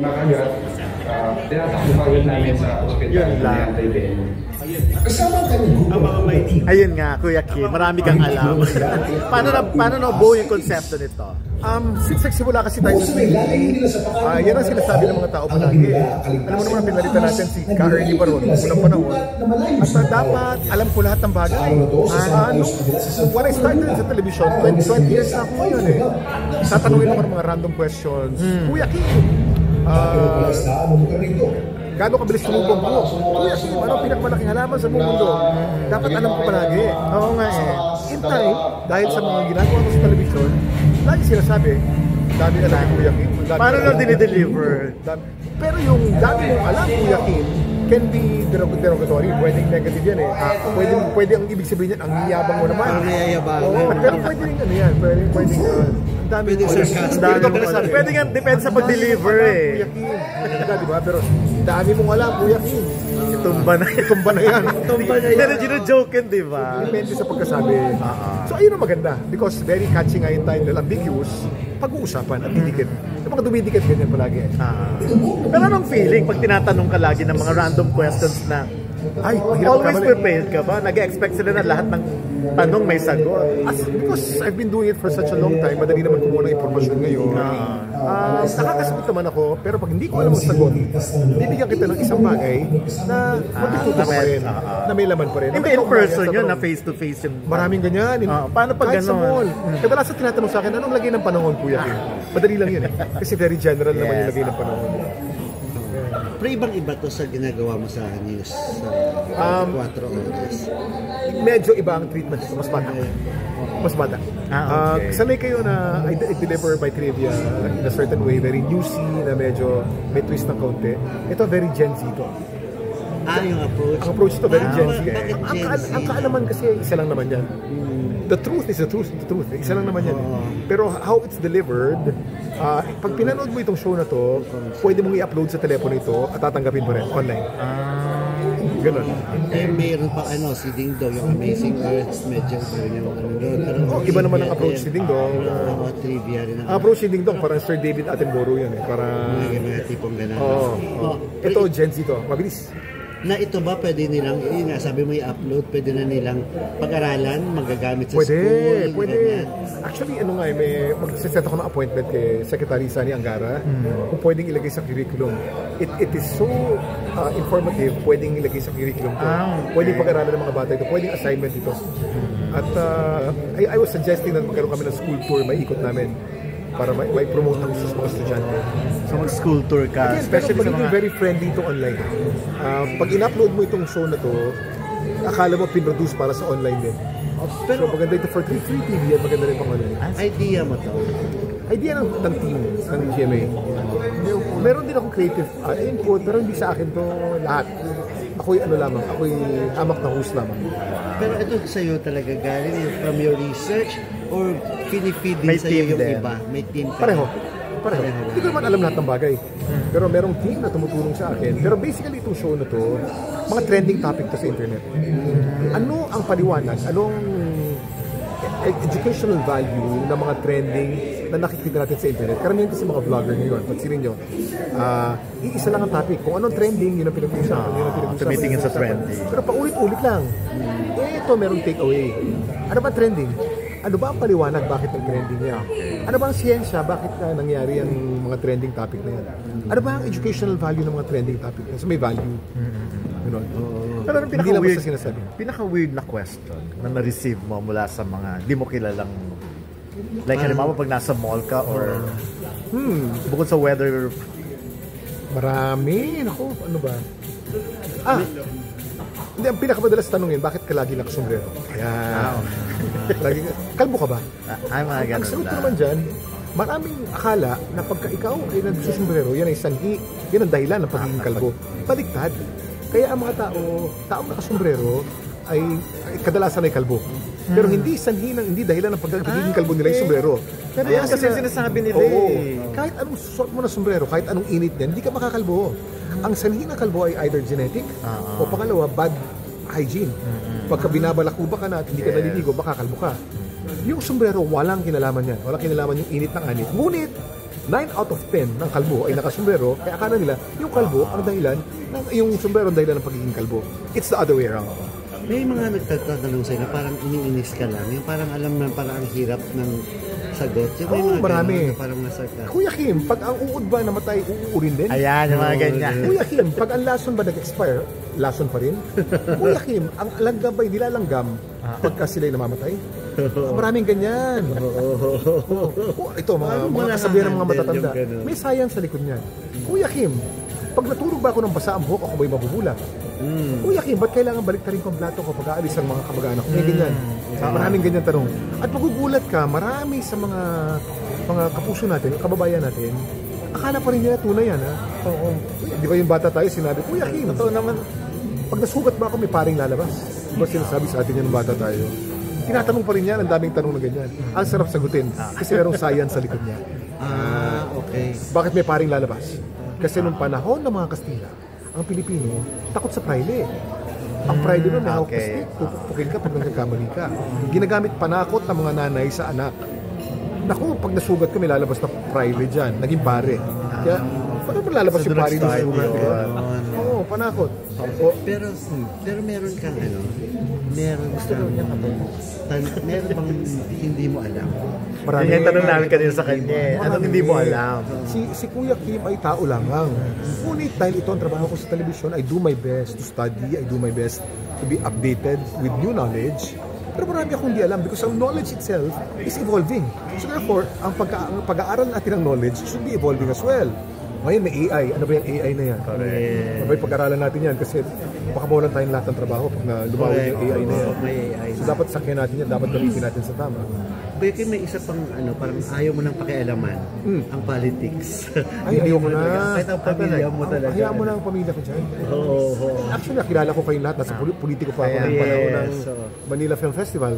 Makagat, tinatakbo kagad namin sa ospital ng Antay. Kasama ka ng grupo. Ayun nga, Kuya Kim, marami kang alam. paano nabuo yung konsepto nito? Since nagsimula kasi tayo sa yan ang sinasabi ng mga tao palagi. Alam mo naman ang pinalita natin si Ka-Ernie Baron unang panahon. At dapat alam ko lahat ng bagay. When I started sa television, 20 years na ako ngayon eh. Tatanungin ako ng mga random questions. Kuya Kim, gaano kabilis tumubong ko? Kuya Kim, ano pinakamalaking halaman sa mundo? Dapat alam ko palagi. Oo nga eh. In time, dahil sa mga ginagawa ko sa television, lagi sinasabi, dami na lang Kuya Kim. Paano na dinideliver? Pero yung dami mong alam Kuya Kim, can be derogatory, pwedeng negative yan eh. Pwede ang ibig sabihin yan, ang yayabang mo naman. Ang yayabang. Pero pwede rin ano yan, pwedeng dami sarcastic. Pwede nga depende sa pag-deliver eh. Kuya Kim. Diba? Pero dami mong alam, Kuya Kim. Itumba na yan. Tumba na yan. Pero gino-joke yun, di ba? Depende sa pagkasabi. So ayun ang maganda. Because very catchy nga yung title, ambiguous, pag-uusapan at didikit. Yung mga dumidikit ganyan palagi eh. Pero anong feeling pag tinatanong ka lagi ng mga random questions na ay, always prepared ka ba? Nag-expect sila na lahat ng tanong may sagot? Because I've been doing it for such a long time, madali naman kumuha ng impormasyon ngayon. Nakakasagot naman ako, pero pag hindi ko alam ang sagot, bibigyan kita ng isang bagay na matututo pa rin, na may laman pa rin. Hindi in person yun, na face-to-face yun. Maraming ganyan. Paano pag kahit gano'n? sa mall. Kadalasan tinatanong sa akin, anong lagay ng panahon, Kuya Kim? Madali lang yun eh. Kasi very general naman yung lagay ng panahon. Pero ibang-iba to sa ginagawa mo sa news sa 4 oras. Medyo iba ang treatment ito, mas bata. Mas bata. Okay. Sanay kayo na I deliver by trivia in a certain way, very newsy, na medyo may twist ng kaunti. Ito very Gen Z ito. Yung approach. Ang approach ito very Gen Z. Bakit Gen Z? Ang kaalaman kasi isa lang naman yan. The truth is the truth. Isa lang naman yan. Pero how it's delivered, pag pinanood mo itong show na to, pwede mong i-upload sa telepono ito at tatanggapin mo rin online. Ganon. Mayroon pa si Ding Dong, yung Amazing Earth, medyo yung doon. Iba naman ang approach ni Ding Dong. Trivia rin. Ang approach ni Ding Dong, parang Sir David Attenborough yan eh. Parang Mga tipong gano'n. Ito, Gen Z to. Mabilis. Na ito ba pwede nilang, yun nga, sabi mo i-upload, pwede na nilang pag-aralan, magagamit sa school? Pwede. Actually, magsiset ako ng appointment kay Secretary Sani Angara kung pwedeng ilagay sa curriculum. It is so informative, pwedeng ilagay sa curriculum to. Pwedeng pag-aralan ng mga bata ito, pwedeng assignment ito. At I was suggesting na magkaroon kami ng school tour, may ikot namin para may promote ang sa mga estudyante. So mag-school tour ka, again, especially sa mga... very friendly ito online. Pag in-upload mo itong show na to, akala mo pinroduce para sa online din. Pero maganda ito for free TV at maganda rin pang online. Idea mo to? Idea ng team, ng GMA. Meron din akong creative input, pero hindi sa akin to lahat. Ako'y ako'y hamak na host lamang. Pero ito sa'yo talaga galing from your research or pinipid din sa'yo yung iba? May team ka? Pareho. Hindi ko naman alam lahat ng bagay. Pero merong team na tumutulong sa akin. Pero basically itong show na to, mga trending topic to sa internet. Ano ang paliwanag? Anong educational value ng mga trending na nakikita natin sa internet? Karamihan kasi mga vlogger ngayon. Pansinin nyo, iisa lang ang topic. Kung anong trending, yun ang pinag-uusapan. Tumitingin sa trending. Pero paulit-ulit lang. Ito merong takeaway. Ano ba trending? Ano ba ang paliwanag bakit ang trending niya? Ano ba ang siyensya bakit nangyari ang mga trending topic na yan? Ano ba ang educational value ng mga trending topic na yan? So may value. Pero ang pinaka-weird na question na na-receive mo mula sa mga di mo kilalang, like halimbawa pag nasa mall ka or bukod sa weather, marami. Naku, ano ba? Hindi, ang pinakamadalas tanongin, bakit ka lagi nakasombrero? Ayan. Kalbo ka ba? Mga ganun. Ang sagot ko naman dyan, maraming akala na pagka ikaw ay nagsusombrero, yan ay sanhi, yan ang dahilan ng pagiging kalbo. Baliktad. Kaya ang mga taong nakasombrero ay kadalasan ay kalbo. Pero hindi sanhi hindi dahilan ng pagiging kalbo nila yung sombrero. Pero yan kasi sinasabi nila kahit anong suot mo na sombrero, kahit anong init niyan, hindi ka makakalbo. Ang sanhi ng kalbo ay either genetic o pangalawa, bad hygiene. Pagka binabalakubak ka na at hindi ka naliligo, makakalbo ka. Yung sombrero, walang kinalaman yan. Walang kinalaman yung init ng anit. Ngunit, 9 out of 10 ng kalbo ay nakasombrero, kaya akala nila yung kalbo ang dahilan, yung sombrero ang dahilan ng pagiging kalbo. It's the other way around. May mga nagtatanong sa'yo na parang iniinis ka lang, yung parang alam na parang ang hirap ng sagot. Yung may mga marami. na parang nasarka. Kuya Kim, pag ang uod ba namatay, uuurin din? Ayan, yung mga ganyan. Kuya Kim, pag ang lason ba nag-expire, lason pa rin? Kuya Kim, ang langgam ba hindi lalanggam pagka sila'y namamatay? Maraming ganyan. Ito, mga kasabihan ng mga matatanda. May science sa likod niyan. Kuya Kim, pag natulog ba ako ng basa ang buhok, ako ba'y mabubulag? Kuya Kim, ba't kailangan baliktarin ko ang plato ko pag aalis ang mga kamag-anak ko? May ganyan. Maraming ganyan tanong. At magugulat ka, marami sa mga kapuso natin, kababayan natin, akala pa rin nila tunay yan, ha? Oo. Di ba yung bata tayo, sinabi, Kuya Kim, totoo naman, pag nasugat ba ako, may paring lalabas? Di ba sinasabi sa atin yan ng bata tayo? Tinatanong pa rin yan, ang daming tanong na ganyan. Ang sarap sagutin, kasi merong science sa likod niya. Okay. Bakit may paring lalabas? Kasi nung panahon ng mga Kastila, ang Pilipino, takot sa praile. Ang praile nun, may hawak na stick, pupukpukin ka pag nagkakamali ka. Ginagamit panakot ng mga nanay sa anak. Naku, pag nasugat ka, may lalabas na praile dyan, naging pare. Kaya, paano ba lalabas yung pare ng sugat? Oo, panakot. Pero meron kang meron bang hindi mo alam? Marami yung tanong namin kanina sa kanya. Anong hindi mo alam? Si Kuya Kim ay tao langang. Ngunit dahil ito ang trabaho ko sa television, I do my best to study, I do my best to be updated with new knowledge. Pero marami akong hindi alam because ang knowledge itself is evolving. So therefore, ang pag-aaral natin ng knowledge should be evolving as well. Ngayon may AI. Ano ba yung AI na yan? Ano ba yung pag-aralan natin yan? Kasi baka mawalan tayong lahat ng trabaho pag lumawag yung AI na yan. So dapat sakyan natin yan, dapat gamitin natin sa tama. Kuya Kim, may isa pang parang ayaw mo nang pakialaman, ang politics. Ay, ayaw mo na. Kahit ang pamilya mo talaga. Hayaan mo na ang pamilya ko dyan. Oo. Actually, nakilala ko kayong lahat. Nasa politiko pa ako ng panahon ng Manila Film Festival.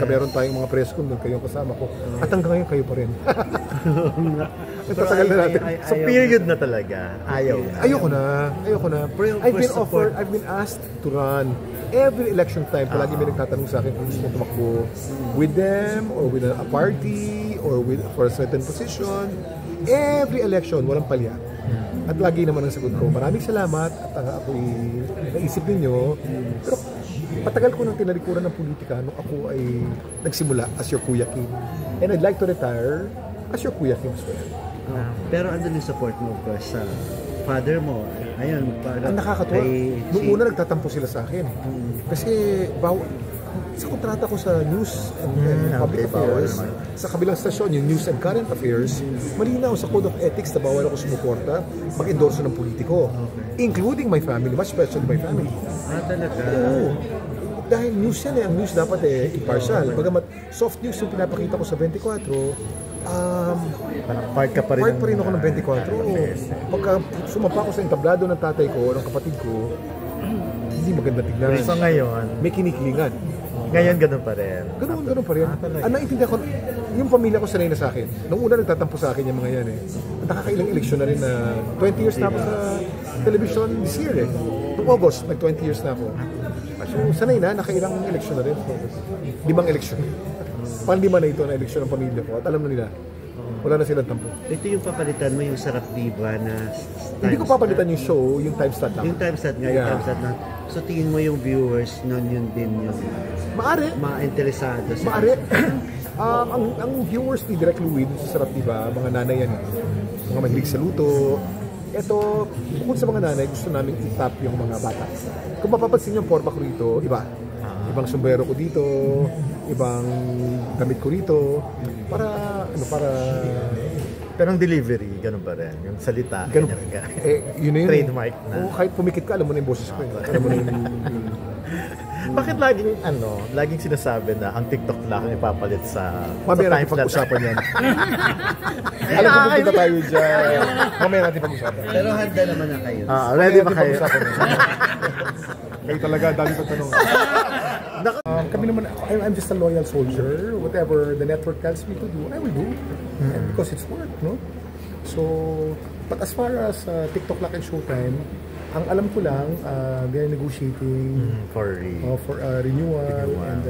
Kameron tayong mga press con doon, kayong kasama ko. At hanggang ngayon, kayo pa rin. Tatagal na natin. So period na talaga. Ayoko na. I've been asked to run. Every election time, palagi may nagtatanong sa akin kung gusto mo tumakbo with them or with a party or for a certain position. Every election, walang palya. At lagi naman ang sagot ko, maraming salamat at ako'y naisip ninyo. Pero patagal ko nang tinalikuran ng politika nung ako ay nagsimula as your Kuya Kim. And I'd like to retire as your Kuya Kim as well. Pero andun yung support mo, of course, sa father mo. Ayun, ang nakakatuwa. Noong una nagtatampo sila sa akin. Kasi sa kontrata ko sa news and public affairs, sa kabilang stasyon, yung news and current affairs, malinaw sa code of ethics na bawal ako sumuporta mag-endorso ng politiko. Including my family, much especially my family. Talaga? Oo. Dahil news yan ang news dapat impartial. Bagamat soft news yung pinapakita ko sa 24, part pa rin ako ng 24. Pagka sumapa ko sa entablado ng tatay ko, ng kapatid ko, hindi maganda tignan. So ngayon, may kinikilingan. Ngayon ganun pa rin. Ganun pa rin. Naiintindihan ko, yung pamilya ko sanay na sa akin. Nung una nagtatampo sa akin yung mga yan At nakakailang eleksyon na rin na 20 years na ako sa television this year Noong August, nag 20 years na ako. So sanay na, nakailang eleksyon na rin. 5 eleksyon. Pang-5 na ito na eleksyon ng pamilya ko at alam na nila. Wala na silang tampo. Ito yung papalitan mo yung Sarap Diva na hindi ko papalitan yung show, yung time slot lang. Yung time slot nga, yung time slot na. So tingin mo yung viewers nun yun din yung mga interesado sa Maari. Ang viewers ni Direk Louie sa Sarap Diva, mga nanay yan mga mahilig sa luto. Ito, bukod sa mga nanay, gusto namin i-tap yung mga bata. Kung mapapansin yung forma ko rito, iba. Ibang sombrero ko dito, ibang damit ko rito. Pero ang delivery, ganun pa rin. Yung salita, ganun. Yun na yun. Trademark na. Kahit pumikit ka, alam mo na yung boses ko. Alam mo na yung... Bakit laging sinasabi na ang TikTok lang ang ipapalit sa mamaya natin pag-usapan yan. Alam ko pupunta tayo dyan. Mamaya natin pag-usapan. Pero handa naman na kayo. Ready ba kayo? Kayo talaga, dami kong tanong. Kami naman, I'm just a loyal soldier. Whatever the network tells me to do, I will do. And because it's work, no? So, but as far as TikTok Lock and Showtime, ang alam ko lang, they're negotiating for renewal. And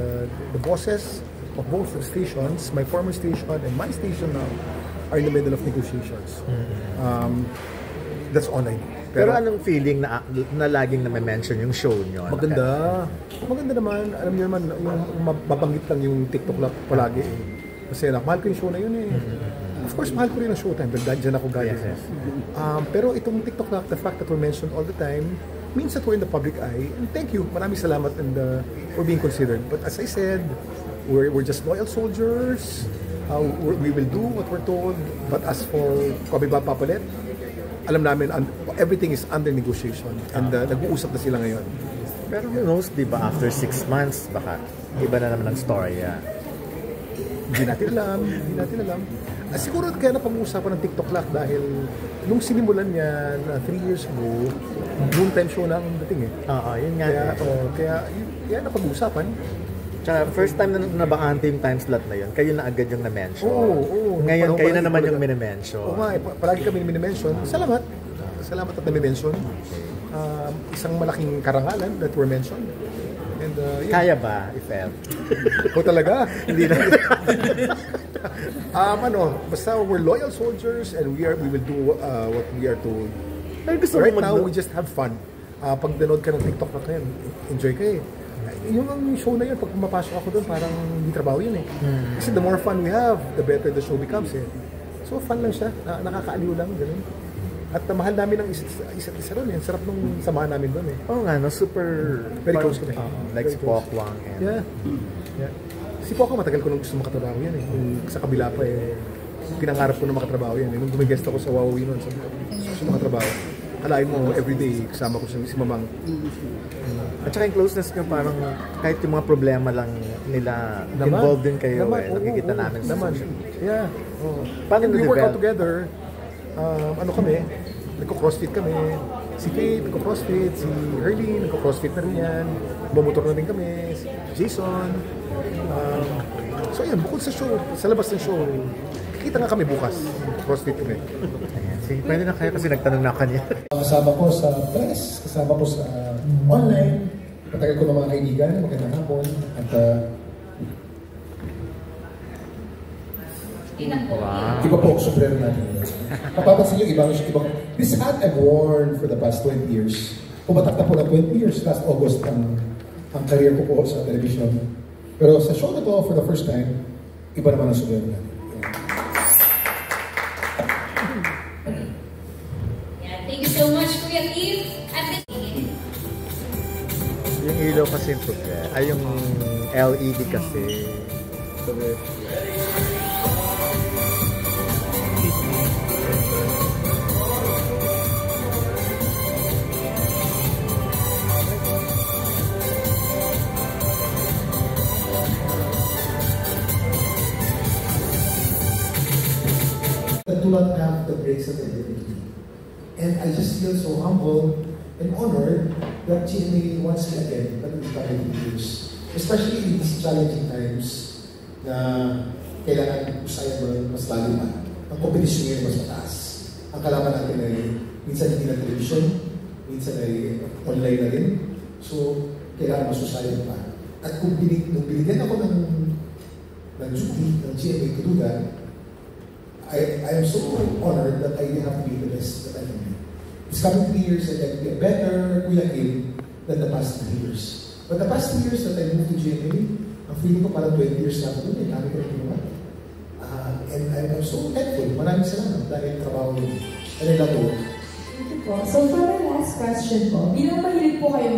the bosses of both stations, my former station and my station now, are in the middle of negotiations. That's all I know. Pero anong feeling na laging na-mention yung show nyo? Maganda. Maganda naman. Alam niyo naman, yung mabanggit lang yung TikTok lang palagi. Kasi mahal ko yung show na yun eh. Of course, mahal ko rin ang Showtime. Dahil ako gaya. Yes. Pero itong TikTok lang, the fact that we're mentioned all the time, means that we're in the public eye. And thank you. Maraming salamat for being considered. But as I said, we're just loyal soldiers. We will do what we're told. But as for Kabiba Papalet, alam namin, everything is under negotiation. And nag-uusap na sila ngayon. Pero who knows, di ba, after 6 months, baka iba na naman ang story. Hindi natin alam. Siguro kaya napag-uusapan ng TikTok Lock dahil nung sinimulan niya 3 years ago, noon time show na ang dating eh. Yun nga. Kaya napag-uusapan. Tsaka first time na nabakante yung time slot na yun, kayo na agad yung na-mention. Oo. Ngayon, kayo na naman yung minimension. Oo nga, palagi kami minimension. Salamat at nami-mention. Isang malaking karangalan that we're mentioned. And, kaya ba, Ifel? O talaga? Hindi na. Basta we're loyal soldiers and we will do what we are told. Right now, we just have fun. Pag nanood ka ng TikTok na kayo, enjoy kayo. Yung show na yun, pag pumapasok ako doon, parang hindi trabaho yun eh. Kasi the more fun we have, the better the show becomes eh. So fun lang siya, nakakaaliw lang, gano'n. At mahal namin ang isa't isa doon eh. Sarap nung samahan namin doon eh. Oo nga, no? Super... Very close kami. Like si Pokwang and... Yeah. Si Pokwang, matagal ko nung gusto makatrabaho yan eh. Kung sa kabila pa eh, pinangarap ko na makatrabaho yan eh. Nung gumigest ako sa Huawei noon, gusto makatrabaho. Alain mo, everyday, kasama ko si Mamang. At saka yung closeness nyo, parang kahit yung mga problema lang nila, involved din kayo nakikita namin sa social media. Yeah. Paano we work out together, kami, nagko-crossfit kami. Si Kate, nagko-crossfit. Si Herlene, nagko-crossfit na rin yan. Bumotor na rin kami. Si Jason. So yun, bukod sa show, sa labas ng show, kita nga kami bukas. Crossfit kami. Sige, pwede na kayo kasi nagtanong na kanya. Kasama ko sa press, kasama ko sa online. Matagal ko ng mga kaibigan, magandang hapon. At iba po, sombrero natin. Mapapansin nyo, ibang. This hat I've worn for the past 20 years. Pumatak na po na 20 years. Last August ang career ko po sa television. Pero sa show na to, for the first time, iba naman ang sombrero natin. Thank you so much, Kuya Keith. Yung ilaw kasi yung progress. Ay, yung LED kasi. That do not have the grace of ability. And I just feel so humble and honored that GMA wants me again that we've done in years. Especially in these challenging times na kailangan usayan mas lalo na. Ang competition ngayon mas mataas. Ang kalaman natin ay minsan hindi na television, minsan ay online na rin. So, kailangan mas usayan pa. At kung binigyan ako ng duty ng GMA to do that, I am so honored that I have to be the best that I can be. These coming 3 years, I can be a better Kuya Kim than the past 3 years. But the past 2 years that I moved to GMA, ang feeling ko parang 20 years na ako doon, kami ko rin ginawa. And I'm so thankful. Maraming salamat dahil trabaho yun. And I love the work. Thank you po. So for my last question po, bilang mahilig po kayo